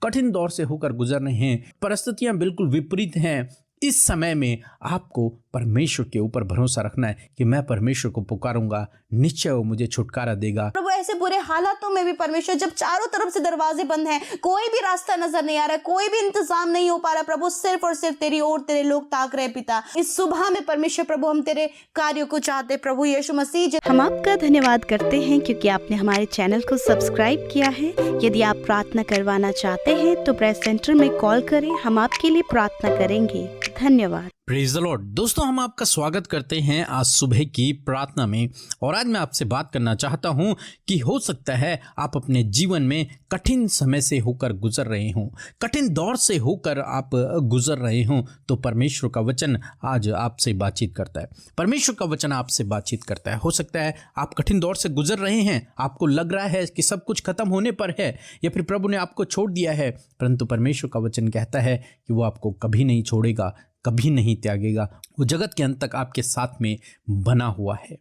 कठिन दौर से होकर गुजर रहे हैं, परिस्थितियां बिल्कुल विपरीत हैं, इस समय में आपको परमेश्वर के ऊपर भरोसा रखना है कि मैं परमेश्वर को पुकारूंगा, निश्चय वो मुझे छुटकारा देगा। प्रभु ऐसे बुरे हालातों में भी परमेश्वर, जब चारों तरफ से दरवाजे बंद हैं, कोई भी रास्ता नजर नहीं आ रहा, कोई भी इंतजाम नहीं हो पा रहा, प्रभु सिर्फ और सिर्फ तेरी ओर तेरे लोग ताक रहे। पिता, इस सुबह में परमेश्वर प्रभु हम तेरे कार्यों को चाहते प्रभु यीशु मसीह। हम आपका धन्यवाद करते हैं क्योंकि आपने हमारे चैनल को सब्सक्राइब किया है। यदि आप प्रार्थना करवाना चाहते हैं तो प्रेस सेंटर में कॉल करें, हम आपके लिए प्रार्थना करेंगे। धन्यवाद। Praise the Lord. दोस्तों, हम आपका स्वागत करते हैं आज सुबह की प्रार्थना में। और आज मैं आपसे बात करना चाहता हूं कि हो सकता है आप अपने जीवन में कठिन समय से होकर गुजर रहे हों, कठिन दौर से होकर आप गुजर रहे हों, तो परमेश्वर का वचन आज आपसे बातचीत करता है। परमेश्वर का वचन आपसे बातचीत करता है। हो सकता है आप कठिन दौर से गुजर रहे हैं, आपको लग रहा है कि सब कुछ खत्म होने पर है या फिर प्रभु ने आपको छोड़ दिया है, परंतु परमेश्वर का वचन कहता है कि वो आपको कभी नहीं छोड़ेगा, कभी नहीं त्यागेगा। वो जगत के अंत तक आपके साथ में बना हुआ है।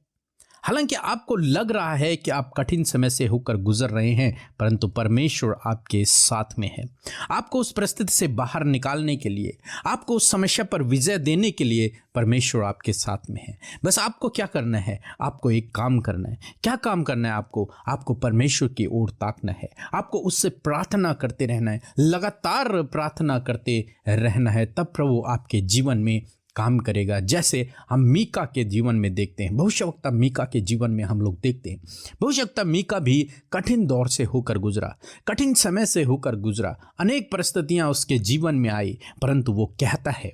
हालांकि आपको लग रहा है कि आप कठिन समय से होकर गुजर रहे हैं, परंतु परमेश्वर आपके साथ में है। आपको उस परिस्थिति से बाहर निकालने के लिए, आपको उस समस्या पर विजय देने के लिए परमेश्वर आपके साथ में है। बस आपको क्या करना है? आपको एक काम करना है। क्या काम करना है आपको परमेश्वर की ओर ताकना है। आपको उससे प्रार्थना करते रहना है, लगातार प्रार्थना करते रहना है। तब प्रभु आपके जीवन में काम करेगा। जैसे हम मीका के जीवन में देखते हैं, भविष्यवक्ता मीका के जीवन में हम लोग देखते हैं। भविष्यवक्ता मीका भी कठिन दौर से होकर गुजरा, कठिन समय से होकर गुजरा। अनेक परिस्थितियां उसके जीवन में आई, परंतु वो कहता है,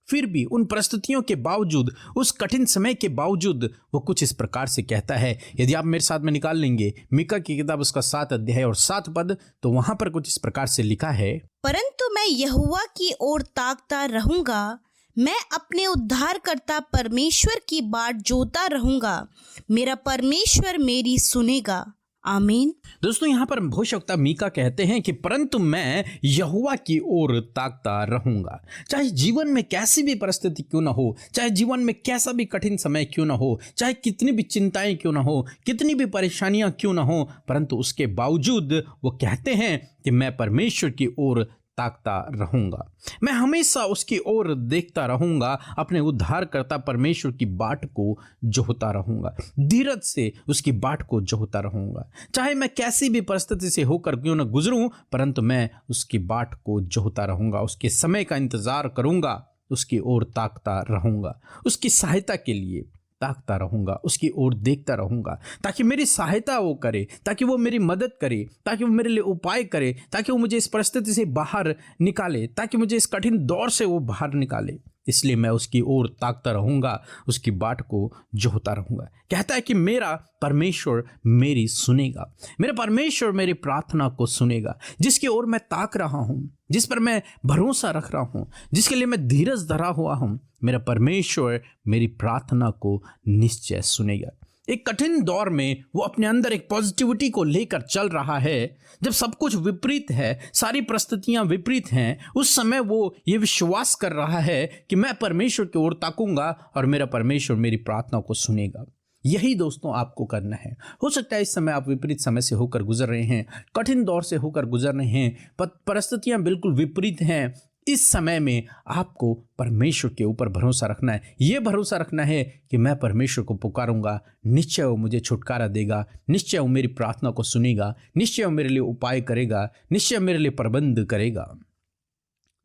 फिर भी उन परिस्थितियों के बावजूद, उस कठिन समय के बावजूद वो कुछ इस प्रकार से कहता है। यदि आप मेरे साथ में निकाल लेंगे मीका की किताब, उसका 7 अध्याय और 7 पद, तो वहां पर कुछ इस प्रकार से लिखा है, परंतु मैं यहोवा की ओर ताकता रहूंगा, मैं अपने उद्धारकर्ता परमेश्वर की बाट जोता रहूंगा, मेरा परमेश्वर मेरी सुनेगा। आमीन। दोस्तों, यहाँ पर भविष्यवक्ता मीका कहते हैं कि परंतु मैं यहोवा की ओर ताकता रहूंगा। चाहे जीवन में कैसी भी परिस्थिति क्यों ना हो, चाहे जीवन में कैसा भी कठिन समय क्यों ना हो, चाहे कितनी भी चिंताएं क्यों ना हो, कितनी भी परेशानियां क्यों ना हो, परंतु उसके बावजूद वो कहते हैं कि मैं परमेश्वर की ओर ताकता रहूंगा, मैं हमेशा उसकी ओर देखता रहूंगा, अपने उद्धारकर्ता परमेश्वर की बाट को जोहता रहूंगा, धीरज से उसकी बाट को जोहता रहूंगा। चाहे मैं कैसी भी परिस्थिति से होकर क्यों न गुजरूं, परंतु मैं उसकी बाट को जोहता रहूंगा, उसके समय का इंतजार करूंगा, उसकी ओर ताकता रहूंगा, उसकी सहायता के लिए ताकता रहूंगा, उसकी ओर देखता रहूंगा, ताकि मेरी सहायता वो करे, ताकि वो मेरी मदद करे, ताकि वो मेरे लिए उपाय करे, ताकि वो मुझे इस परिस्थिति से बाहर निकाले, ताकि मुझे इस कठिन दौर से वो बाहर निकाले। इसलिए मैं उसकी ओर ताकता रहूंगा, उसकी बाट को जोहता रहूंगा। कहता है कि मेरा परमेश्वर मेरी सुनेगा, मेरा परमेश्वर मेरी प्रार्थना को सुनेगा। जिसकी ओर मैं ताक रहा हूं, जिस पर मैं भरोसा रख रहा हूं, जिसके लिए मैं धीरज धरा हुआ हूं, मेरा परमेश्वर मेरी प्रार्थना को निश्चय सुनेगा। एक कठिन दौर में वो अपने अंदर एक पॉजिटिविटी को लेकर चल रहा है। जब सब कुछ विपरीत है, सारी परिस्थितियां विपरीत हैं, उस समय वो ये विश्वास कर रहा है कि मैं परमेश्वर की ओर ताकूंगा और मेरा परमेश्वर मेरी प्रार्थना को सुनेगा। यही दोस्तों आपको करना है। हो सकता है इस समय आप विपरीत समय से होकर गुजर रहे हैं, कठिन दौर से होकर गुजर रहे हैं, परिस्थितियां बिल्कुल विपरीत हैं। इस समय में आपको परमेश्वर के ऊपर भरोसा रखना है। ये भरोसा रखना है कि मैं परमेश्वर को पुकारूंगा, निश्चय वो मुझे छुटकारा देगा, निश्चय वो मेरी प्रार्थना को सुनेगा, निश्चय वो मेरे लिए उपाय करेगा, निश्चय मेरे लिए प्रबंध करेगा।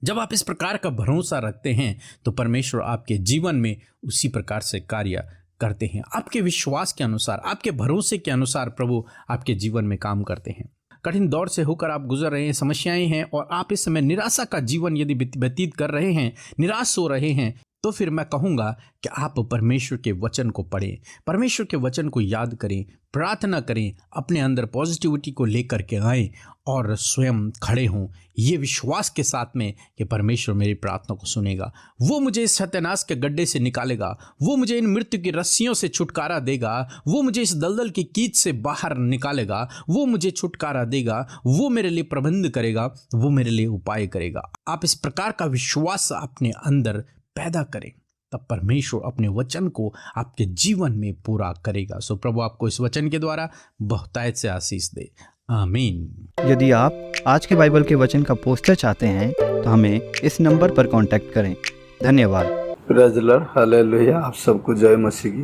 जब आप इस प्रकार का भरोसा रखते हैं तो परमेश्वर आपके जीवन में उसी प्रकार से कार्य करते हैं। आपके विश्वास के अनुसार, आपके भरोसे के अनुसार प्रभु आपके जीवन में काम करते हैं। कठिन दौर से होकर आप गुजर रहे हैं, समस्याएं हैं और आप इस समय निराशा का जीवन यदि व्यतीत कर रहे हैं, निराश हो रहे हैं, तो फिर मैं कहूँगा कि आप परमेश्वर के वचन को पढ़ें, परमेश्वर के वचन को याद करें, प्रार्थना करें, अपने अंदर पॉजिटिविटी को लेकर के आएँ और स्वयं खड़े हों ये विश्वास के साथ में कि परमेश्वर मेरी प्रार्थना को सुनेगा, वो मुझे इस सत्यानाश के गड्ढे से निकालेगा, वो मुझे इन मृत्यु की रस्सियों से छुटकारा देगा, वो मुझे इस दलदल की कीच से बाहर निकालेगा, वो मुझे छुटकारा देगा, वो मेरे लिए प्रबंध करेगा, वो मेरे लिए उपाय करेगा। आप इस प्रकार का विश्वास अपने अंदर पैदा करें, तब परमेश्वर अपने वचन को आपके जीवन में पूरा करेगा। सो प्रभु आपको इस वचन के द्वारा बहुतायत से आशीष दे। आमीन। यदि आप आज के बाइबल के वचन का पोस्टर चाहते हैं तो हमें इस नंबर पर कांटेक्ट करें। धन्यवाद। Praise the Lord, hallelujah. आप सबको जय मसीह की।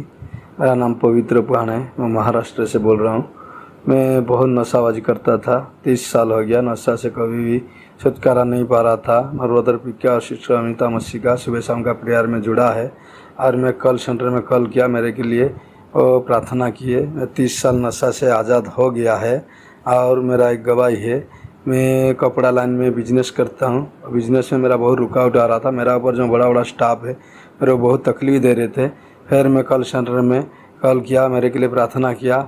मेरा नाम पवित्र पुराण है, मैं महाराष्ट्र से बोल रहा हूँ। मैं बहुत नशाबाजी करता था, 30 साल हो गया। नशा से कभी भी छुटकारा नहीं पा रहा था। मैं ब्रदर पिक्का और सिस्टर अमिता मसीह का सुबह शाम का प्रेयर में जुड़ा है और मैं कल सेंटर में कॉल किया, मेरे के लिए प्रार्थना किए। मैं 30 साल नशा से आज़ाद हो गया है और मेरा एक गवाही है। मैं कपड़ा लाइन में बिजनेस करता हूँ। बिजनेस में मेरा बहुत रुकावट आ रहा था। मेरा ऊपर जो बड़ा बड़ा स्टाफ है मेरे को बहुत तकलीफ दे रहे थे। फिर मैं कल सेंटर में कॉल किया, मेरे के लिए प्रार्थना किया,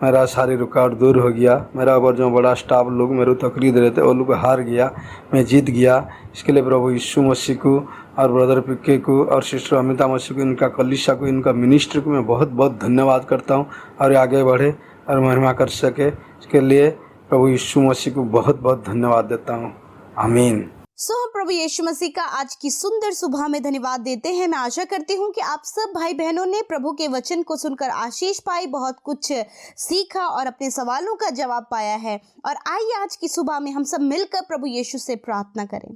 मेरा सारी रुकावट दूर हो गया। मेरा ऊपर जो बड़ा स्टाफ लोग मेरे को तकलीफ दे रहे थे वो लोग हार गया, मैं जीत गया। इसके लिए प्रभु यीशु मसीह को और ब्रदर पिक्के को और सिस्टर अमिता मसीह को, इनका कलीसिया को, इनका मिनिस्ट्री को मैं बहुत बहुत धन्यवाद करता हूँ और आगे बढ़े और महिमा कर सके, इसके लिए प्रभु यीशु मसीह को बहुत बहुत धन्यवाद देता हूँ। आमीन। हम प्रभु यीशु मसीह का आज की सुंदर सुबह में धन्यवाद देते हैं। मैं आशा करती हूँ कि आप सब भाई बहनों ने प्रभु के वचन को सुनकर आशीष पाई, बहुत कुछ सीखा और अपने सवालों का जवाब पाया है। और आइए आज की सुबह में हम सब मिलकर प्रभु यीशु से प्रार्थना करें।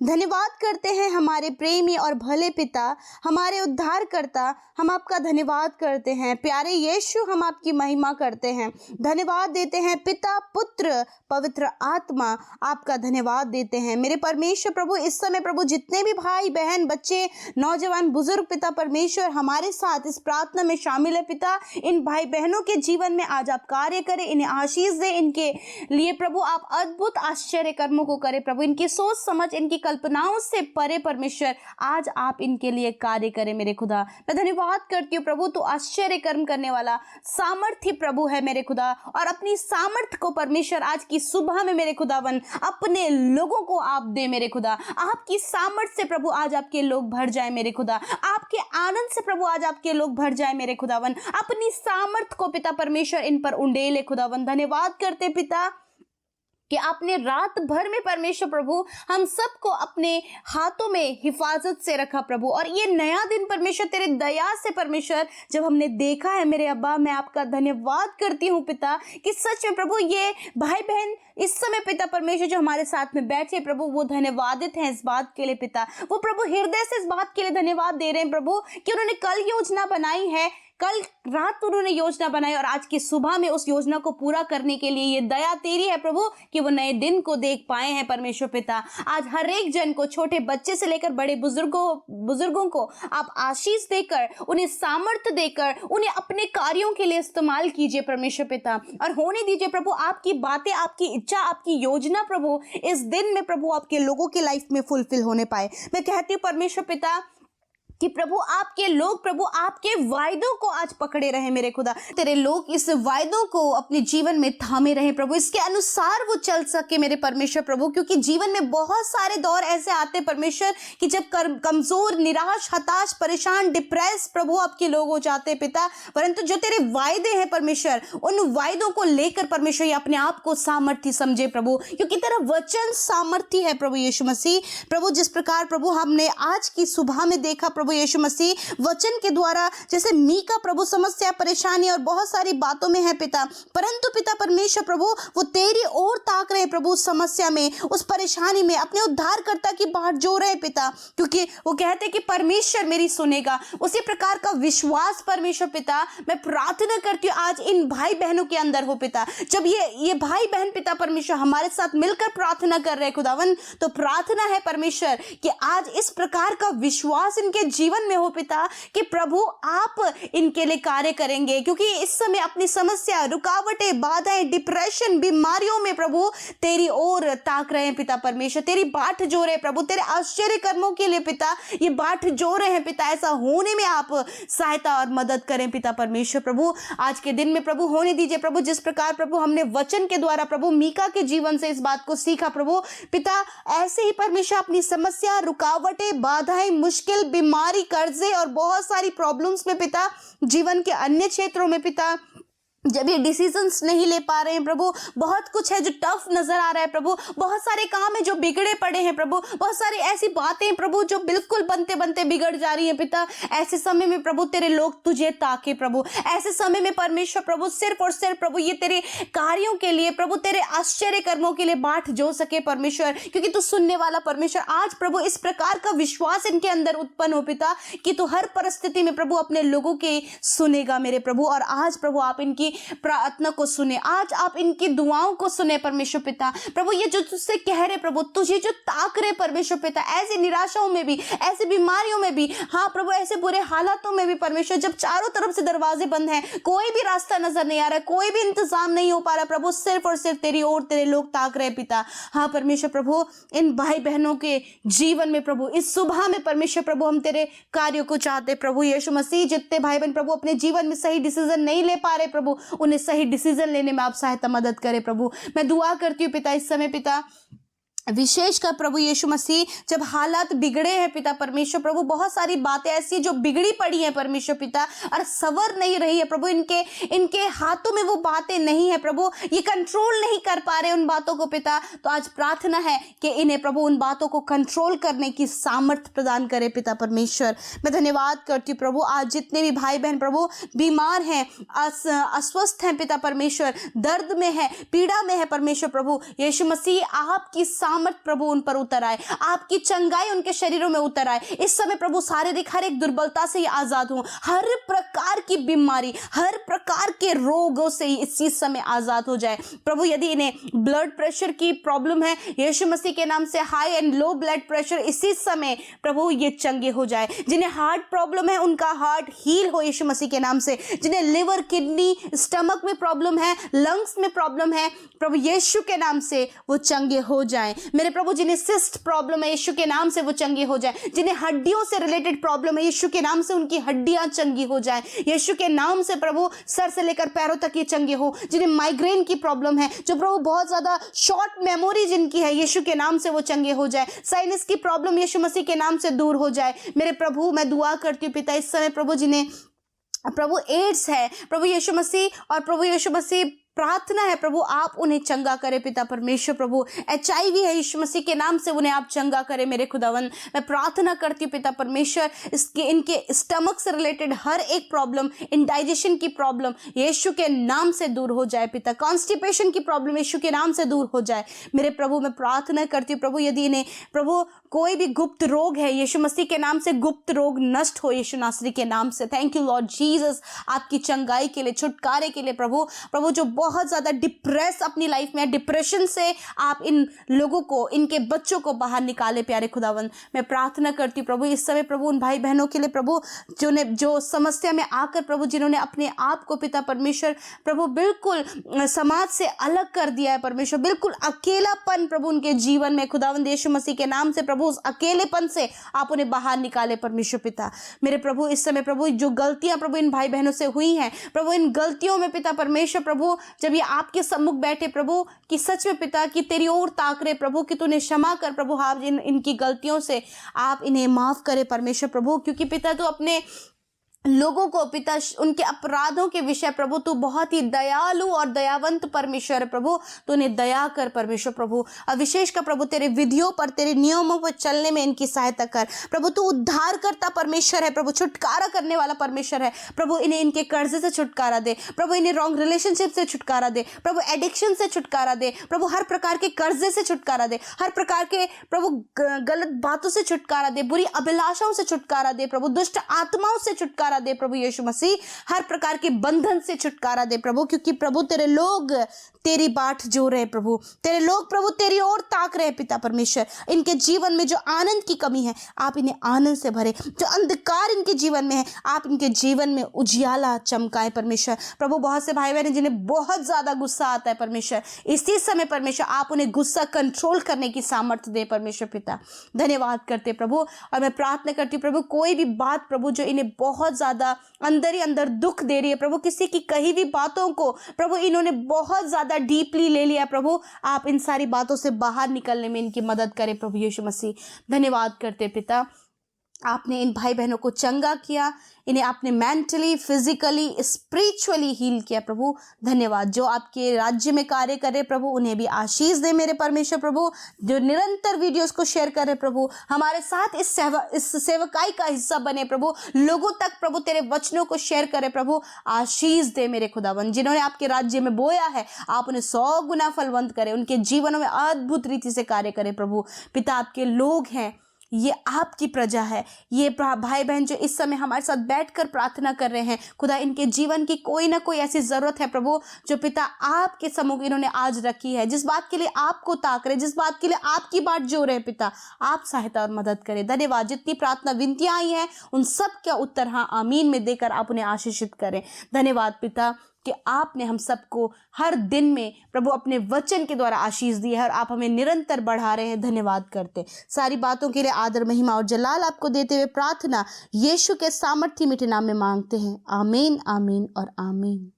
धन्यवाद करते हैं हमारे प्रेमी और भले पिता, हमारे उद्धारकर्ता, हम आपका धन्यवाद करते हैं। प्यारे यीशु, हम आपकी महिमा करते हैं, धन्यवाद देते हैं। पिता, पुत्र, पवित्र आत्मा, आपका धन्यवाद देते हैं। मेरे परमेश्वर प्रभु, इस समय प्रभु जितने भी भाई बहन, बच्चे, नौजवान, बुजुर्ग पिता परमेश्वर हमारे साथ इस प्रार्थना में शामिल है पिता, इन भाई बहनों के जीवन में आज आप कार्य करें, इन्हें आशीष दे, इनके लिए प्रभु आप अद्भुत आश्चर्य कर्मों को करें प्रभु। इनकी सोच समझ, इनकी कल्पनाओं से परे परमेश्वर आज आप इनके लिए कार्य करें मेरे खुदा। मैं धन्यवाद करती हूँ प्रभु, तो आश्चर्य कर्म करने वाला सामर्थ्य प्रभु है मेरे खुदा। और अपनी सामर्थ्य को परमेश्वर आज की सुबह में मेरे खुदावन अपने लोगों को आप दे मेरे खुदा। आपकी सामर्थ्य से प्रभु आज आपके लोग भर जाए मेरे खुदा। आपके आनंद से प्रभु आज आपके लोग भर जाए मेरे खुदावन। अपनी सामर्थ्य को पिता परमेश्वर इन पर उंडेले खुदावन। धन्यवाद करते पिता कि आपने रात भर में परमेश्वर प्रभु हम सबको अपने हाथों में हिफाजत से रखा प्रभु। और ये नया दिन परमेश्वर तेरे दया से परमेश्वर जब हमने देखा है मेरे अब्बा, मैं आपका धन्यवाद करती हूँ पिता कि सच में प्रभु ये भाई बहन इस समय पिता परमेश्वर जो हमारे साथ में बैठे प्रभु, वो धन्यवादित हैं इस बात के लिए पिता। वो प्रभु हृदय से इस बात के लिए धन्यवाद दे रहे हैं प्रभु कि उन्होंने कल योजना बनाई है, कल रात उन्होंने योजना बनाई और आज की सुबह में उस योजना को पूरा करने के लिए ये दया तेरी है प्रभु कि वो नए दिन को देख पाए हैं परमेश्वर पिता। आज हर एक जन को, छोटे बच्चे से लेकर बड़े बुजुर्गों को आप आशीष देकर, उन्हें सामर्थ्य देकर, उन्हें अपने कार्यों के लिए इस्तेमाल कीजिए परमेश्वर पिता। और होने दीजिए प्रभु आपकी बातें, आपकी इच्छा, आपकी योजना प्रभु इस दिन में प्रभु आपके लोगों की लाइफ में फुलफिल होने पाए। मैं कहती हूँ परमेश्वर पिता कि प्रभु आपके लोग प्रभु आपके वायदों को आज पकड़े रहे मेरे खुदा। तेरे लोग इस वायदों को अपने जीवन में थामे रहे प्रभु, इसके अनुसार वो चल सके मेरे परमेश्वर प्रभु। क्योंकि जीवन में बहुत सारे दौर ऐसे आते परमेश्वर कि जब कमजोर, निराश, हताश, परेशान, डिप्रेस प्रभु आपके लोग हो जाते पिता। परंतु जो तेरे वायदे हैं परमेश्वर, उन वायदों को लेकर परमेश्वर ये अपने आप को सामर्थ्य समझे प्रभु, क्योंकि तेरा वचन सामर्थ्य है प्रभु यीशु मसीह। प्रभु जिस प्रकार प्रभु हमने आज की सुबह में देखा प्रभु यीशु मसीह वचन के द्वारा, जैसे मीका प्रभु समस्या, परेशानी और बहुत सारी बातों में है पिता, परंतु पिता परमेश्वर प्रभु वो तेरी ओर ताक रहे प्रभु, उस समस्या में, उस परेशानी में अपने उद्धारकर्ता की बाट जो रहे पिता, क्योंकि वो कहते कि परमेश्वर मेरी सुनेगा। उसी प्रकार का विश्वास परमेश्वर पिता मैं प्रार्थना करती हूँ आज इन भाई बहनों के अंदर हो पिता। जब ये भाई बहन पिता परमेश्वर हमारे साथ मिलकर प्रार्थना कर रहे खुदावन, तो प्रार्थना है परमेश्वर कि आज इस प्रकार का विश्वास इनके जीवन में हो पिता कि प्रभु आप इनके लिए कार्य करेंगे। क्योंकि इस समय अपनी समस्या, रुकावटें, बाधाएं, डिप्रेशन, बीमारियों में प्रभु तेरी ओर ताक रहे हैं पिता परमेश्वर, तेरी बाट जो रहे प्रभु, तेरे आश्चर्य कर्मों के लिए पिता ये बाट जो रहे हैं पिता। ऐसा होने में आप सहायता और मदद करें पिता परमेश्वर प्रभु। आज के दिन में प्रभु होने दीजिए प्रभु, जिस प्रकार प्रभु हमने वचन के द्वारा प्रभु मीका के जीवन से इस बात को सीखा प्रभु पिता, ऐसे ही परमेश्वर अपनी समस्या, रुकावटें, बाधाएं, मुश्किल, बीमारी, कर्जे और बहुत सारी प्रॉब्लम्स में पिता, जीवन के अन्य क्षेत्रों में पिता जब ये डिसीजंस नहीं ले पा रहे हैं प्रभु, बहुत कुछ है जो टफ नजर आ रहा है प्रभु, बहुत सारे काम है जो बिगड़े पड़े हैं प्रभु, बहुत सारी ऐसी बातें प्रभु जो बिल्कुल बनते बनते बिगड़ जा रही है पिता। ऐसे समय में प्रभु तेरे लोग तुझे ताके प्रभु, ऐसे समय में परमेश्वर प्रभु सिर्फ और सिर्फ प्रभु ये तेरे कार्यों के लिए प्रभु, तेरे आश्चर्य कर्मों के लिए बाट जो सके परमेश्वर, क्योंकि तू सुनने वाला परमेश्वर। आज प्रभु इस प्रकार का विश्वास इनके अंदर उत्पन्न हो पिता कि तू हर परिस्थिति में प्रभु अपने लोगों के सुनेगा मेरे प्रभु। और आज प्रभु आप इनकी प्रार्थना को सुने, आज आप इनकी दुआओं को सुने परमेश्वर पिता। प्रभु ये जो तुझसे कह रहे प्रभु, तुझे जो ताक रहे परमेश्वर पिता, ऐसी निराशाओं में भी, ऐसी बीमारियों में भी, हाँ प्रभु ऐसे बुरे हालातों में भी परमेश्वर, जब चारों तरफ से दरवाजे बंद हैं, कोई भी रास्ता नजर नहीं आ रहा, कोई भी इंतजाम नहीं हो पा रहा प्रभु, सिर्फ और सिर्फ तेरी ओर तेरे लोग ताक रहे पिता। हाँ परमेश्वर प्रभु इन भाई बहनों के जीवन में प्रभु इस सुबह में परमेश्वर प्रभु हम तेरे कार्यों को चाहते प्रभु यीशु मसीह। जितने भाई बहन प्रभु अपने जीवन में सही डिसीजन नहीं ले पा रहे प्रभु, उन्हें सही डिसीजन लेने में आप सहायता मदद करें प्रभु। मैं दुआ करती हूँ पिता इस समय पिता, विशेषकर प्रभु यीशु मसीह जब हालात बिगड़े हैं पिता परमेश्वर प्रभु, बहुत सारी बातें ऐसी जो बिगड़ी पड़ी हैं परमेश्वर पिता और सवर नहीं रही है प्रभु, इनके हाथों में वो बातें नहीं है प्रभु, ये कंट्रोल नहीं कर पा रहे उन बातों को पिता। तो आज प्रार्थना है कि इन्हें प्रभु उन बातों को कंट्रोल करने की सामर्थ्य प्रदान करे पिता परमेश्वर। मैं धन्यवाद करती हूँ प्रभु, आज जितने भी भाई बहन प्रभु बीमार हैं, अस्वस्थ हैं पिता परमेश्वर, दर्द में है, पीड़ा में है परमेश्वर प्रभु यीशु मसीह, आपकी सामर्थ प्रभु उन पर उतर आए, आपकी चंगाई उनके शरीरों में उतर आए। इस समय प्रभु शारीरिक हर एक दुर्बलता से आजाद हो, हर प्रकार की बीमारी, हर प्रकार के रोगों से इसी समय आजाद हो जाए प्रभु। यदि इन्हें ब्लड प्रेशर की प्रॉब्लम है, यीशु मसीह के नाम से high and low blood pressure इसी समय प्रभु ये चंगे हो जाए। जिन्हें हार्ट प्रॉब्लम है उनका हार्ट हील हो यीशु मसीह के नाम से। जिन्हें लिवर, किडनी, स्टमक में प्रॉब्लम है, लंग्स में प्रॉब्लम है प्रभु यीशु के नाम से वो चंगे हो जाएं मेरे प्रभु। जिन्हें सिस्ट प्रॉब्लम है यीशु के नाम से वो चंगे हो जाए। जिन्हें हड्डियों से रिलेटेड प्रॉब्लम है यीशु के नाम से उनकी हड्डियां चंगी हो जाए यीशु के नाम से प्रभु। सर से लेकर पैरों तक ये चंगे हो। जिन्हें माइग्रेन की प्रॉब्लम है, जो प्रभु बहुत ज्यादा शॉर्ट मेमोरी जिनकी है, यीशु के नाम से वो चंगे हो जाए। साइनस की प्रॉब्लम यीशु मसीह के नाम से दूर हो जाए मेरे प्रभु। मैं दुआ करती हूँ पिता इस समय प्रभु, जिन्हें प्रभु एड्स है प्रभु यीशु मसीह, और प्रभु यीशु मसीह प्रार्थना है प्रभु आप उन्हें चंगा करे पिता परमेश्वर प्रभु। HIV है यीशु मसीह के नाम से उन्हें आप चंगा करे मेरे खुदावन। मैं प्रार्थना करती हूँ पिता परमेश्वर, इसके इनके स्टमक से रिलेटेड हर एक प्रॉब्लम, इंडाइजेशन की प्रॉब्लम यीशु के नाम से दूर हो जाए पिता। कॉन्स्टिपेशन की प्रॉब्लम यीशु के नाम से दूर हो जाए मेरे प्रभु। मैं प्रार्थना करती हूँ प्रभु, यदि इन्हें प्रभु कोई भी गुप्त रोग है यीशु मसीह के नाम से गुप्त रोग नष्ट हो यीशु नासरी के नाम से। थैंक यू लॉर्ड जीसस, आपकी चंगाई के लिए, छुटकारे के लिए प्रभु। प्रभु जो बहुत ज़्यादा डिप्रेस अपनी लाइफ में, डिप्रेशन से आप इन लोगों को, इनके बच्चों को बाहर निकाले प्यारे खुदावन। मैं प्रार्थना करती हूँ प्रभु इस समय प्रभु उन भाई बहनों के लिए प्रभु जो समस्या में आकर प्रभु जिन्होंने अपने आप को पिता परमेश्वर प्रभु बिल्कुल समाज से अलग कर दिया है परमेश्वर, बिल्कुल अकेलापन प्रभु उनके जीवन में खुदावन यीशु मसीह के नाम से प्रभु उस अकेलेपन से आप उन्हें बाहर निकाले परमेश्वर पिता मेरे प्रभु। इस समय प्रभु जो गलतियां प्रभु इन भाई बहनों से हुई हैं प्रभु, इन गलतियों में पिता परमेश्वर प्रभु जब ये आपके सम्मुख बैठे प्रभु कि सच में पिता कि तेरी ओर ताक रहे प्रभु कि तूने क्षमा कर प्रभु, आप इनकी गलतियों से आप इन्हें माफ करे परमेश्वर प्रभु। क्योंकि पिता तू अपने लोगों को पिता उनके अपराधों के विषय प्रभु तू बहुत ही दयालु और दयावंत परमेश्वर है प्रभु। तूने दया कर परमेश्वर प्रभु, और विशेष कर प्रभु तेरे विधियों पर, तेरे नियमों पर चलने में इनकी सहायता कर प्रभु। तू उद्धार करता परमेश्वर है प्रभु, छुटकारा करने वाला परमेश्वर है प्रभु। इन्हें इनके कर्जे से छुटकारा दे प्रभु, इन्हें रॉन्ग रिलेशनशिप से छुटकारा दे प्रभु, एडिक्शन से छुटकारा दे प्रभु, हर प्रकार के कर्जे से छुटकारा दे, हर प्रकार के प्रभु गलत बातों से छुटकारा दे, बुरी अभिलाषाओं से छुटकारा दे प्रभु, दुष्ट आत्माओं से छुटकारा दे प्रभु यीशु मसीह, हर प्रकार के बंधन से छुटकारा दे प्रभु। क्योंकि प्रभु तेरे लोग तेरी बाट जो रहे प्रभु, तेरे लोग प्रभु तेरी ओर ताक रहे पिता परमेश्वर। इनके जीवन में जो आनंद की कमी है आप इन्हें आनंद से भरे, जो अंधकार इनके जीवन में है आप इनके जीवन में उजियाला चमकाए परमेश्वर प्रभु। बहुत से भाई बहन जिन्हें बहुत ज्यादा गुस्सा आता है परमेश्वर, इसी समय परमेश्वर आप उन्हें गुस्सा कंट्रोल करने की सामर्थ्य दे परमेश्वर पिता। धन्यवाद करते प्रभु, और मैं प्रार्थना करती हूँ प्रभु कोई भी बात प्रभु जो इन्हें बहुत ज्यादा अंदर ही अंदर दुख दे रही है प्रभु, किसी की कही हुई बातों को प्रभु इन्होंने बहुत ज्यादा डीपली ले लिया प्रभु, आप इन सारी बातों से बाहर निकलने में इनकी मदद करें प्रभु यीशु मसीह। धन्यवाद करते पिता, आपने इन भाई बहनों को चंगा किया, इन्हें आपने मेंटली, फिजिकली, स्पिरिचुअली हील किया प्रभु। धन्यवाद। जो आपके राज्य में कार्य करे प्रभु, उन्हें भी आशीष दे मेरे परमेश्वर प्रभु। जो निरंतर वीडियोस को शेयर करे प्रभु, हमारे साथ इस सेवकाई का हिस्सा बने प्रभु, लोगों तक प्रभु तेरे वचनों को शेयर करे प्रभु, आशीष दे मेरे खुदावन। जिन्होंने आपके राज्य में बोया है, आप उन्हें 100 गुना फलवंत करें, उनके जीवनों में अद्भुत रीति से कार्य करे प्रभु। पिता, आपके लोग हैं, ये आपकी प्रजा है, ये भाई बहन जो इस समय हमारे साथ बैठकर प्रार्थना कर रहे हैं खुदा, इनके जीवन की कोई ना कोई ऐसी ज़रूरत है प्रभु जो पिता आपके सम्मुख इन्होंने आज रखी है, जिस बात के लिए आपको ताक रहे, जिस बात के लिए आपकी बात जो रहे पिता, आप सहायता और मदद करें। धन्यवाद। जितनी प्रार्थना विनतियाँ आई हैं उन सब का उत्तर हाँ आमीन में देकर आप उन्हें आशीषित करें। धन्यवाद पिता कि आपने हम सबको हर दिन में प्रभु अपने वचन के द्वारा आशीष दी है और आप हमें निरंतर बढ़ा रहे हैं। धन्यवाद करते। सारी बातों के लिए आदर, महिमा और जलाल आपको देते हुए प्रार्थना यीशु के सामर्थ्य मीठे नाम में मांगते हैं। आमीन, आमीन और आमीन।